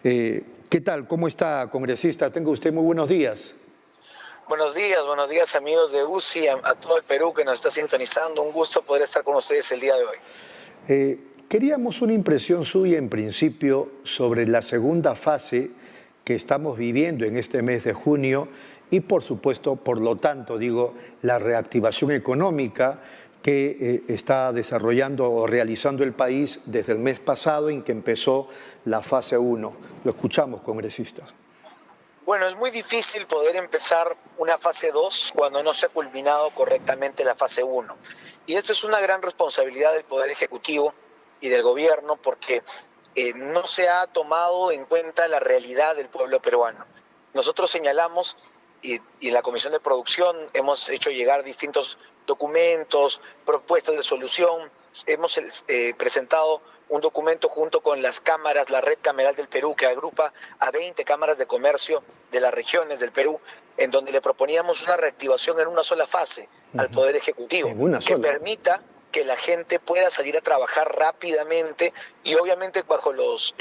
¿Qué tal? ¿Cómo está, congresista? Tenga usted muy buenos días. Buenos días amigos de UCI, a todo el Perú que nos está sintonizando. Un gusto poder estar con ustedes el día de hoy. Queríamos una impresión suya en principio sobre la segunda fase que estamos viviendo en este mes de junio y por supuesto, por lo tanto, digo, la reactivación económica que está desarrollando o realizando el país desde el mes pasado en que empezó la fase 1. Lo escuchamos, congresista. Bueno, es muy difícil poder empezar una fase 2 cuando no se ha culminado correctamente la fase 1. Y esto es una gran responsabilidad del Poder Ejecutivo y del Gobierno porque no se ha tomado en cuenta la realidad del pueblo peruano. Nosotros señalamos y en la Comisión de Producción hemos hecho llegar distintos documentos, propuestas de solución, hemos presentado un documento junto con las cámaras, la Red Cameral del Perú, que agrupa a 20 cámaras de comercio de las regiones del Perú, en donde le proponíamos una reactivación en una sola fase al Poder Ejecutivo, que permita que la gente pueda salir a trabajar rápidamente y obviamente bajo los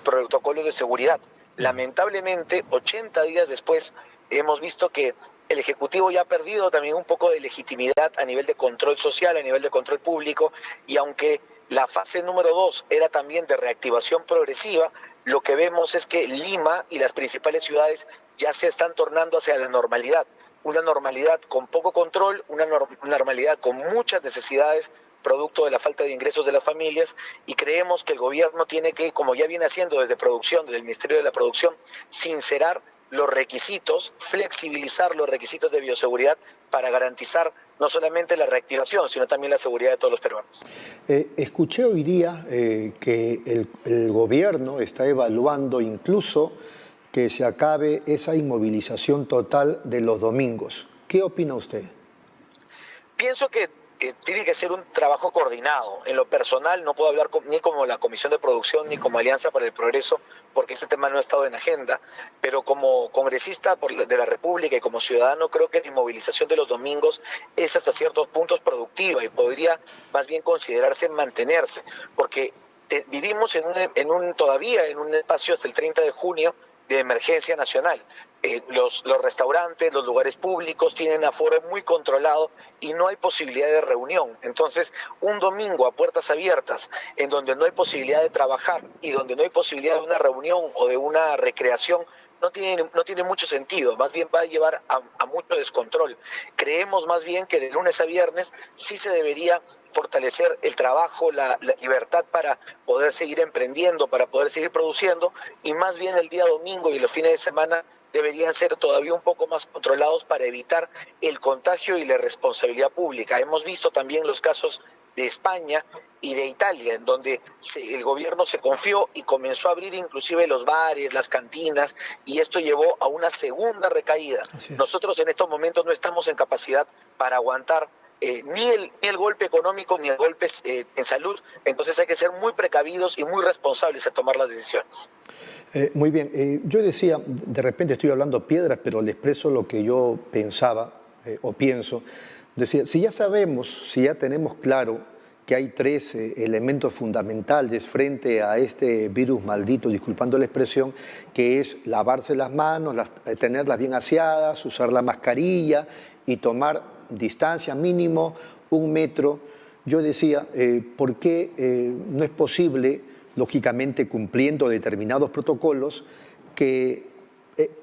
protocolos de seguridad. Lamentablemente, 80 días después, hemos visto que el Ejecutivo ya ha perdido también un poco de legitimidad a nivel de control social, a nivel de control público, y aunque la fase número 2 era también de reactivación progresiva, lo que vemos es que Lima y las principales ciudades ya se están tornando hacia la normalidad. Una normalidad con poco control, una normalidad con muchas necesidades, producto de la falta de ingresos de las familias, y creemos que el gobierno tiene que, como ya viene haciendo desde producción, desde el Ministerio de la Producción, sincerar los requisitos, flexibilizar los requisitos de bioseguridad para garantizar no solamente la reactivación, sino también la seguridad de todos los peruanos. Escuché hoy día que el gobierno está evaluando incluso que se acabe esa inmovilización total de los domingos. ¿Qué opina usted? Pienso que tiene que ser un trabajo coordinado. En lo personal no puedo hablar ni como la Comisión de Producción ni como Alianza para el Progreso porque este tema no ha estado en agenda, pero como congresista de la República y como ciudadano creo que la inmovilización de los domingos es hasta ciertos puntos productiva y podría más bien considerarse mantenerse, porque vivimos todavía en un espacio hasta el 30 de junio de emergencia nacional. Los restaurantes, los lugares públicos tienen aforo muy controlado y no hay posibilidad de reunión. Entonces, un domingo a puertas abiertas, en donde no hay posibilidad de trabajar y donde no hay posibilidad de una reunión o de una recreación, no tiene mucho sentido, más bien va a llevar a mucho descontrol. Creemos más bien que de lunes a viernes sí se debería fortalecer el trabajo, la libertad para poder seguir emprendiendo, para poder seguir produciendo, y más bien el día domingo y los fines de semana deberían ser todavía un poco más controlados para evitar el contagio y la responsabilidad pública. Hemos visto también los casos de España y de Italia, en donde el gobierno se confió y comenzó a abrir inclusive los bares, las cantinas, y esto llevó a una segunda recaída. Nosotros en estos momentos no estamos en capacidad para aguantar ni el golpe económico ni el golpe en salud, entonces hay que ser muy precavidos y muy responsables a tomar las decisiones. Muy bien, yo decía, de repente estoy hablando piedras, pero le expreso lo que yo pensaba o pienso. Decía, si ya sabemos, si ya tenemos claro que hay tres elementos fundamentales frente a este virus maldito, disculpando la expresión, que es lavarse las manos, tenerlas bien aseadas, usar la mascarilla y tomar distancia mínimo 1 metro. Yo decía, ¿por qué no es posible, lógicamente cumpliendo determinados protocolos, que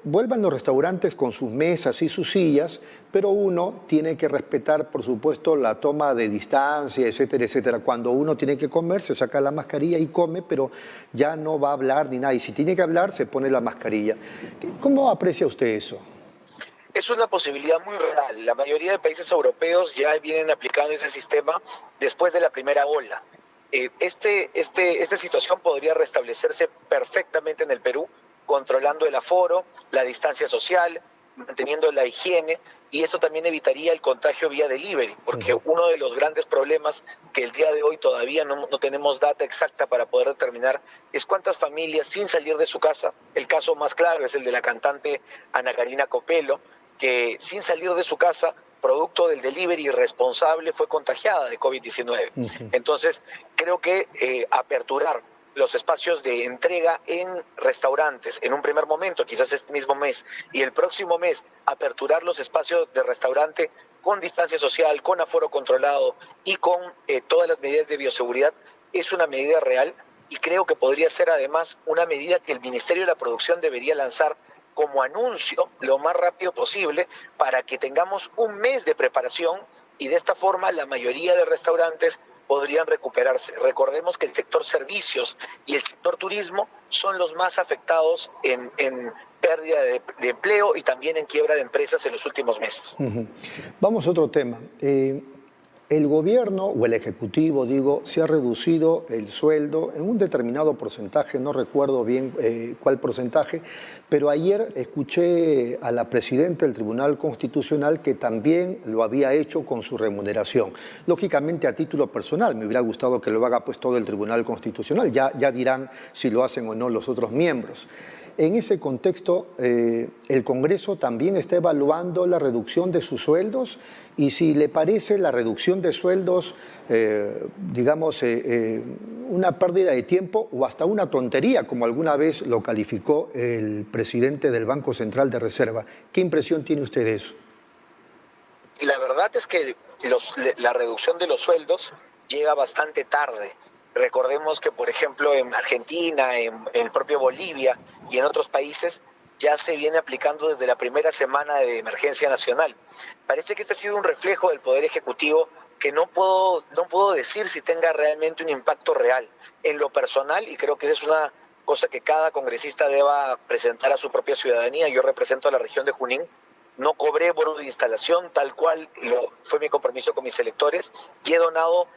vuelvan los restaurantes con sus mesas y sus sillas, pero uno tiene que respetar, por supuesto, la toma de distancia, etcétera, etcétera? Cuando uno tiene que comer, se saca la mascarilla y come, pero ya no va a hablar ni nada. Y si tiene que hablar, se pone la mascarilla. ¿Cómo aprecia usted eso? Es una posibilidad muy real. La mayoría de países europeos ya vienen aplicando ese sistema después de la primera ola. Esta situación podría restablecerse perfectamente en el Perú, controlando el aforo, la distancia social, manteniendo la higiene, y eso también evitaría el contagio vía delivery, porque uno de los grandes problemas que el día de hoy todavía no tenemos data exacta para poder determinar es cuántas familias sin salir de su casa, el caso más claro es el de la cantante Ana Karina Copelo, que sin salir de su casa, producto del delivery irresponsable, fue contagiada de COVID-19. Entonces, creo que aperturar los espacios de entrega en restaurantes en un primer momento, quizás este mismo mes, y el próximo mes aperturar los espacios de restaurante con distancia social, con aforo controlado y con todas las medidas de bioseguridad, es una medida real y creo que podría ser además una medida que el Ministerio de la Producción debería lanzar como anuncio lo más rápido posible para que tengamos un mes de preparación y de esta forma la mayoría de restaurantes podrían recuperarse. Recordemos que el sector servicios y el sector turismo son los más afectados en pérdida de empleo y también en quiebra de empresas en los últimos meses. Vamos a otro tema. El gobierno o el ejecutivo, digo, se ha reducido el sueldo en un determinado porcentaje, no recuerdo bien cuál porcentaje, pero ayer escuché a la presidenta del Tribunal Constitucional que también lo había hecho con su remuneración. Lógicamente a título personal, me hubiera gustado que lo haga pues todo el Tribunal Constitucional, ya dirán si lo hacen o no los otros miembros. En ese contexto, el Congreso también está evaluando la reducción de sus sueldos y si le parece la reducción de sueldos, digamos, una pérdida de tiempo o hasta una tontería, como alguna vez lo calificó el presidente del Banco Central de Reserva. ¿Qué impresión tiene usted de eso? La verdad es que la reducción de los sueldos llega bastante tarde. Recordemos que, por ejemplo, en Argentina, en el propio Bolivia y en otros países ya se viene aplicando desde la primera semana de emergencia nacional. Parece que este ha sido un reflejo del Poder Ejecutivo que no puedo decir si tenga realmente un impacto real. En lo personal, y creo que esa es una cosa que cada congresista deba presentar a su propia ciudadanía, yo represento a la región de Junín, no cobré bono de instalación, tal cual fue mi compromiso con mis electores, y he donado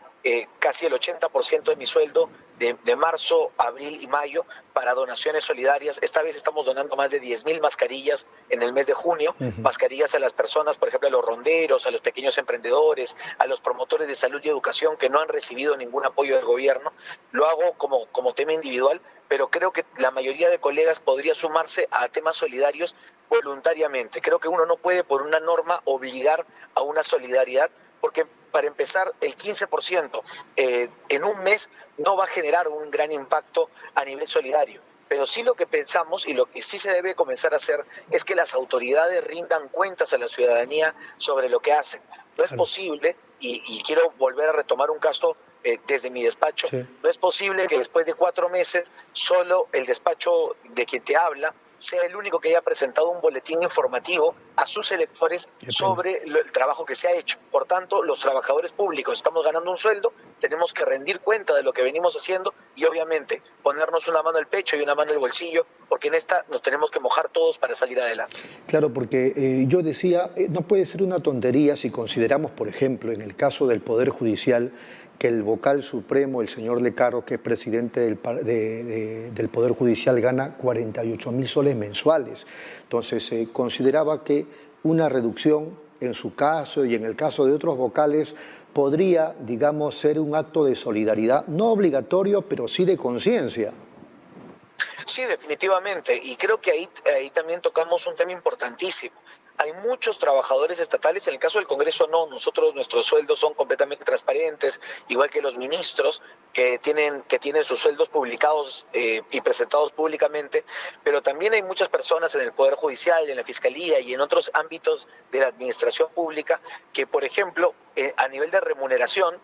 casi el 80% de mi sueldo de marzo, abril y mayo para donaciones solidarias. Esta vez estamos donando más de 10.000 mascarillas en el mes de junio, mascarillas a las personas, por ejemplo, a los ronderos, a los pequeños emprendedores, a los promotores de salud y educación que no han recibido ningún apoyo del gobierno. Lo hago como tema individual, pero creo que la mayoría de colegas podría sumarse a temas solidarios voluntariamente. Creo que uno no puede por una norma obligar a una solidaridad, porque para empezar, el 15% en un mes no va a generar un gran impacto a nivel solidario. Pero sí lo que pensamos y lo que sí se debe comenzar a hacer es que las autoridades rindan cuentas a la ciudadanía sobre lo que hacen. No es posible, y quiero volver a retomar un caso desde mi despacho, no es posible que después de 4 meses solo el despacho de quien te habla sea el único que haya presentado un boletín informativo a sus electores sobre el trabajo que se ha hecho. Por tanto, los trabajadores públicos estamos ganando un sueldo, tenemos que rendir cuenta de lo que venimos haciendo y obviamente ponernos una mano al pecho y una mano al bolsillo, porque en esta nos tenemos que mojar todos para salir adelante. Claro, porque yo decía, no puede ser una tontería si consideramos, por ejemplo, en el caso del Poder Judicial, que el vocal supremo, el señor Lecaro, que es presidente del Poder Judicial, gana 48.000 soles mensuales. Entonces, consideraba que una reducción en su caso y en el caso de otros vocales podría, digamos, ser un acto de solidaridad, no obligatorio, pero sí de conciencia. Sí, definitivamente, y creo que ahí también tocamos un tema importantísimo. Hay muchos trabajadores estatales, en el caso del Congreso no, nuestros sueldos son completamente transparentes, igual que los ministros que tienen sus sueldos publicados y presentados públicamente, pero también hay muchas personas en el Poder Judicial, en la Fiscalía y en otros ámbitos de la administración pública que, por ejemplo, a nivel de remuneración,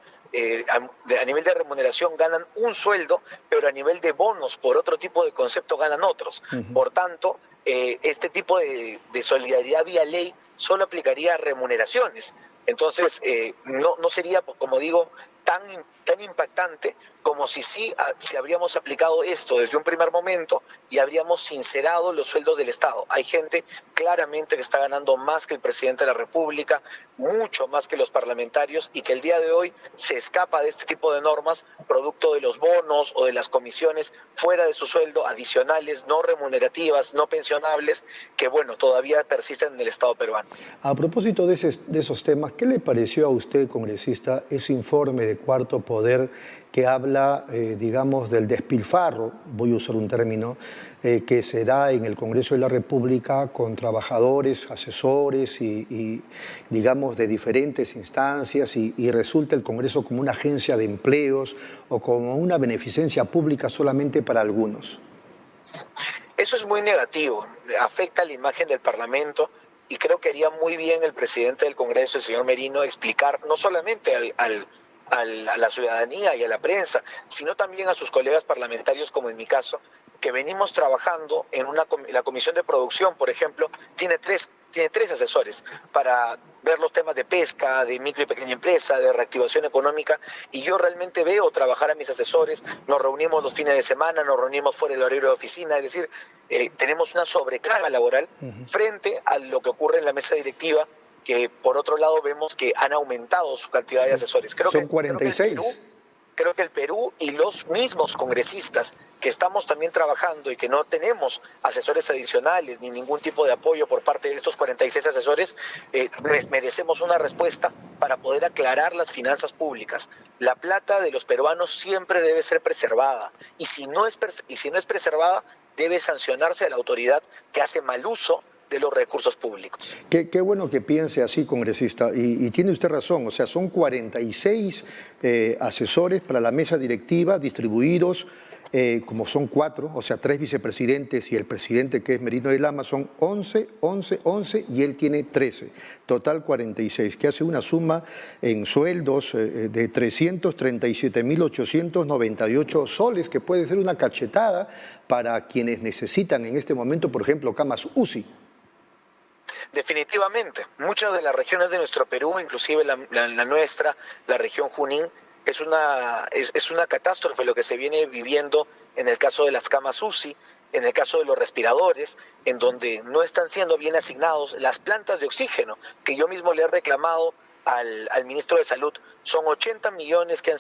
ganan un sueldo, pero a nivel de bonos por otro tipo de concepto ganan otros. Por tanto, este tipo de solidaridad vía ley solo aplicaría a remuneraciones. Entonces, no sería, como digo, tan impactante como si habríamos aplicado esto desde un primer momento y habríamos sincerado los sueldos del Estado. Hay gente claramente que está ganando más que el presidente de la República, mucho más que los parlamentarios, y que el día de hoy se escapa de este tipo de normas producto de los bonos o de las comisiones fuera de su sueldo, adicionales, no remunerativas, no pensionables, que bueno, todavía persisten en el Estado peruano. A propósito de esos temas, ¿qué le pareció a usted, congresista, ese informe de Cuarto Poder que habla, digamos, del despilfarro, voy a usar un término, que se da en el Congreso de la República con trabajadores, asesores y digamos, de diferentes instancias y resulta el Congreso como una agencia de empleos o como una beneficencia pública solamente para algunos. Eso es muy negativo, afecta a la imagen del Parlamento y creo que haría muy bien el presidente del Congreso, el señor Merino, explicar no solamente a la ciudadanía y a la prensa, sino también a sus colegas parlamentarios, como en mi caso, que venimos trabajando en la Comisión de Producción, por ejemplo, tiene tres asesores para ver los temas de pesca, de micro y pequeña empresa, de reactivación económica, y yo realmente veo trabajar a mis asesores, nos reunimos los fines de semana, nos reunimos fuera del horario de oficina, es decir, tenemos una sobrecarga laboral frente a lo que ocurre en la mesa directiva, que por otro lado vemos que han aumentado su cantidad de asesores. Son 46. Creo que el Perú y los mismos congresistas que estamos también trabajando y que no tenemos asesores adicionales ni ningún tipo de apoyo por parte de estos 46 asesores, merecemos una respuesta para poder aclarar las finanzas públicas. La plata de los peruanos siempre debe ser preservada y si no es preservada, debe sancionarse a la autoridad que hace mal uso de los recursos públicos. Qué bueno que piense así, congresista, y tiene usted razón, o sea, son 46 asesores para la mesa directiva distribuidos, como son 4, o sea, 3 vicepresidentes y el presidente que es Merino de Lama, son 11 y él tiene 13, total 46, que hace una suma en sueldos de 337.898 soles, que puede ser una cachetada para quienes necesitan en este momento, por ejemplo, camas UCI. Definitivamente, muchas de las regiones de nuestro Perú, inclusive la nuestra, la región Junín, es una catástrofe lo que se viene viviendo en el caso de las camas UCI, en el caso de los respiradores, en donde no están siendo bien asignados las plantas de oxígeno, que yo mismo le he reclamado al ministro de Salud. Son 80 millones que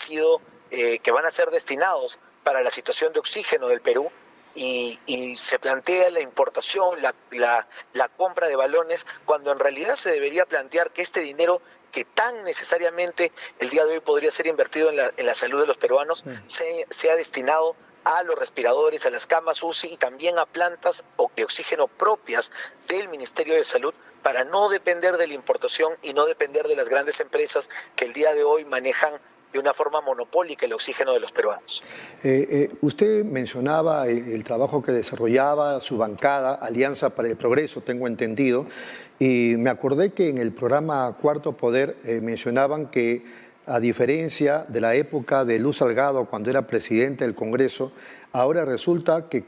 van a ser destinados para la situación de oxígeno del Perú, y se plantea la importación, la compra de balones, cuando en realidad se debería plantear que este dinero que tan necesariamente el día de hoy podría ser invertido en la salud de los peruanos, sea destinado a los respiradores, a las camas UCI y también a plantas de oxígeno propias del Ministerio de Salud para no depender de la importación y no depender de las grandes empresas que el día de hoy manejan de una forma monopólica el oxígeno de los peruanos. Usted mencionaba el trabajo que desarrollaba su bancada, Alianza para el Progreso, tengo entendido, y me acordé que en el programa Cuarto Poder mencionaban que, a diferencia de la época de Luz Salgado cuando era presidente del Congreso, ahora resulta que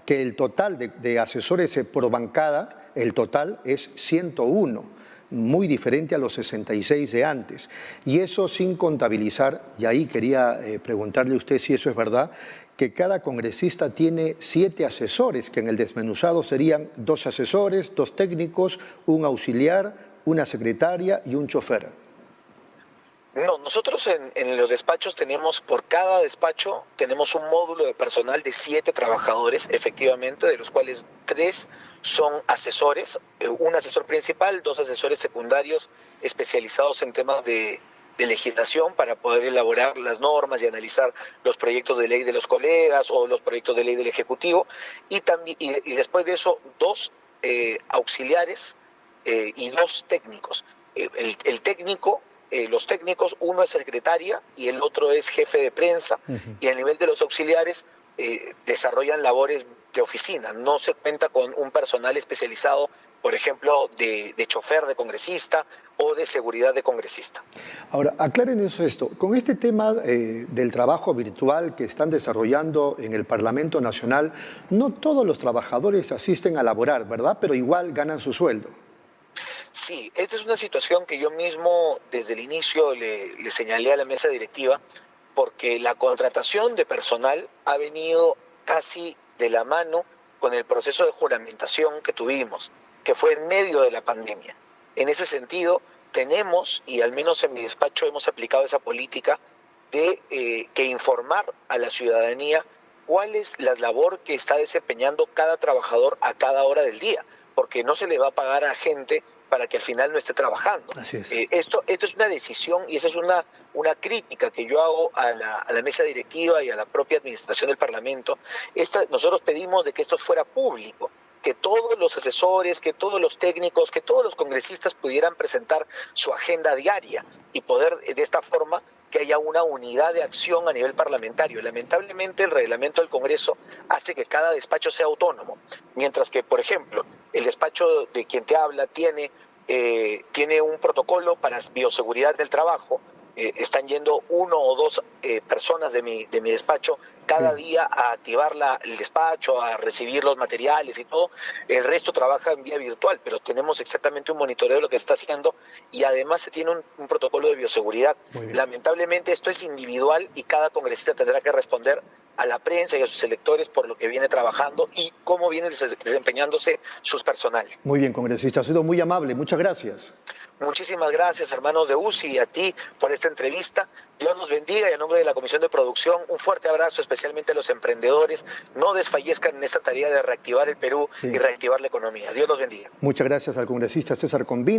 el total de asesores por bancada, el total es 101. Muy diferente a los 66 de antes. Y eso sin contabilizar, y ahí quería preguntarle a usted si eso es verdad, que cada congresista tiene 7 asesores, que en el desmenuzado serían 2 asesores, 2 técnicos, un auxiliar, una secretaria y un chofer. No, nosotros en los despachos por cada despacho tenemos un módulo de personal de 7 trabajadores, efectivamente, de los cuales 3 son asesores, un asesor principal, 2 asesores secundarios especializados en temas de legislación para poder elaborar las normas y analizar los proyectos de ley de los colegas o los proyectos de ley del Ejecutivo, y después de eso 2 auxiliares y 2 técnicos. Los técnicos, uno es secretaria y el otro es jefe de prensa, y a nivel de los auxiliares desarrollan labores de oficina. No se cuenta con un personal especializado, por ejemplo, de chofer de congresista o de seguridad de congresista. Ahora, aclárenos esto. Con este tema del trabajo virtual que están desarrollando en el Parlamento Nacional, no todos los trabajadores asisten a laborar, ¿verdad? Pero igual ganan su sueldo. Sí, esta es una situación que yo mismo desde el inicio le señalé a la mesa directiva, porque la contratación de personal ha venido casi de la mano con el proceso de juramentación que tuvimos, que fue en medio de la pandemia. En ese sentido, tenemos, y al menos en mi despacho hemos aplicado esa política de que informar a la ciudadanía cuál es la labor que está desempeñando cada trabajador a cada hora del día, porque no se le va a pagar a gente para que al final no esté trabajando. Así es. Esto es una decisión y esa es una crítica que yo hago a la mesa directiva y a la propia administración del Parlamento. Nosotros pedimos de que esto fuera público, que todos los asesores, que todos los técnicos, que todos los congresistas pudieran presentar su agenda diaria y poder de esta forma que haya una unidad de acción a nivel parlamentario. Lamentablemente el reglamento del Congreso hace que cada despacho sea autónomo, mientras que, por ejemplo, el despacho de quien te habla tiene un protocolo para bioseguridad del trabajo. Están yendo 1 o 2 personas de mi despacho cada día a activar el despacho, a recibir los materiales y todo. El resto trabaja en vía virtual, pero tenemos exactamente un monitoreo de lo que está haciendo y además se tiene un protocolo de bioseguridad. Lamentablemente esto es individual y cada congresista tendrá que responder a la prensa y a sus electores por lo que viene trabajando y cómo viene desempeñándose sus personal. Muy bien, congresista, ha sido muy amable, muchas gracias. Muchísimas gracias, hermanos de UCI, y a ti por esta entrevista. Dios los bendiga y a nombre de la Comisión de Producción, un fuerte abrazo especialmente a los emprendedores. No desfallezcan en esta tarea de reactivar el Perú y reactivar la economía. Dios los bendiga. Muchas gracias al congresista César Combina.